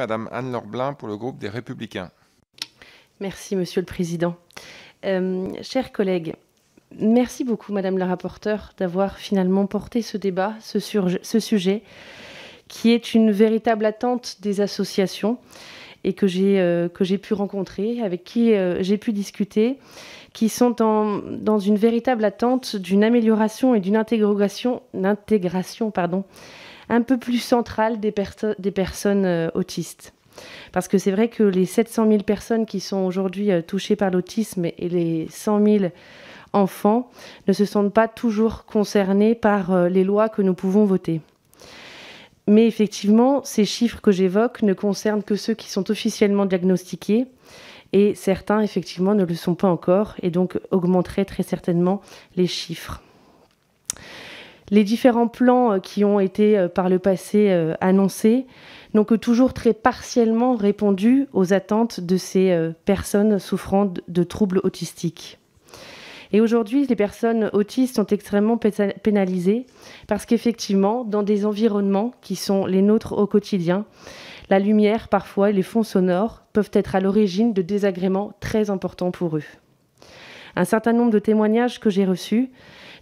Madame Anne-Laure Blin pour le groupe des Républicains. Merci, Monsieur le Président. Chers collègues, merci beaucoup, Madame la rapporteure, d'avoir finalement porté ce débat, ce sujet, qui est une véritable attente des associations et que j'ai pu rencontrer, avec qui j'ai pu discuter, qui sont dans une véritable attente d'une amélioration et d'une intégration un peu plus centrale des personnes autistes. Parce que c'est vrai que les 700 000 personnes qui sont aujourd'hui touchées par l'autisme et les 100 000 enfants ne se sentent pas toujours concernés par les lois que nous pouvons voter. Mais effectivement, ces chiffres que j'évoque ne concernent que ceux qui sont officiellement diagnostiqués et certains, effectivement, ne le sont pas encore et donc augmenteraient très certainement les chiffres. Les différents plans qui ont été par le passé annoncés n'ont que toujours très partiellement répondu aux attentes de ces personnes souffrant de troubles autistiques. Et aujourd'hui, les personnes autistes sont extrêmement pénalisées parce qu'effectivement, dans des environnements qui sont les nôtres au quotidien, la lumière, parfois, et les fonds sonores peuvent être à l'origine de désagréments très importants pour eux. Un certain nombre de témoignages que j'ai reçus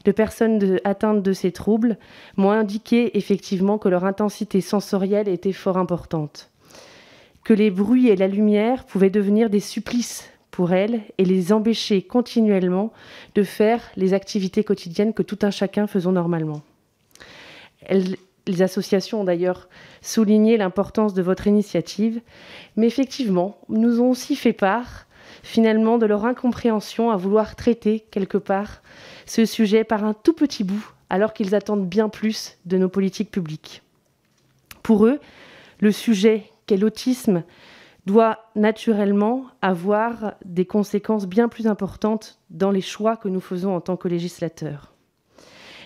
de personnes atteintes de ces troubles m'ont indiqué effectivement que leur intensité sensorielle était fort importante, que les bruits et la lumière pouvaient devenir des supplices pour elles et les empêcher continuellement de faire les activités quotidiennes que tout un chacun faisons normalement. Les associations ont d'ailleurs souligné l'importance de votre initiative, mais effectivement, nous ont aussi fait part finalement de leur incompréhension à vouloir traiter quelque part ce sujet par un tout petit bout, alors qu'ils attendent bien plus de nos politiques publiques. Pour eux, le sujet qu'est l'autisme doit naturellement avoir des conséquences bien plus importantes dans les choix que nous faisons en tant que législateurs.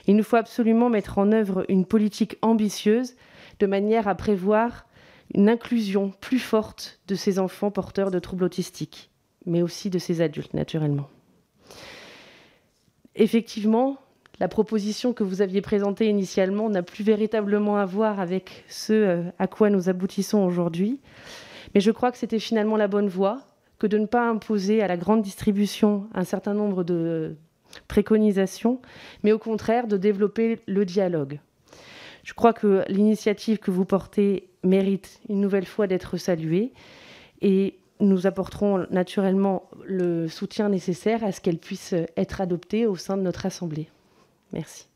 Il nous faut absolument mettre en œuvre une politique ambitieuse de manière à prévoir une inclusion plus forte de ces enfants porteurs de troubles autistiques, mais aussi de ces adultes, naturellement. Effectivement, la proposition que vous aviez présentée initialement n'a plus véritablement à voir avec ce à quoi nous aboutissons aujourd'hui. Mais je crois que c'était finalement la bonne voie, que de ne pas imposer à la grande distribution un certain nombre de préconisations, mais au contraire de développer le dialogue. Je crois que l'initiative que vous portez mérite une nouvelle fois d'être saluée et nous apporterons naturellement le soutien nécessaire à ce qu'elle puisse être adoptée au sein de notre Assemblée. Merci.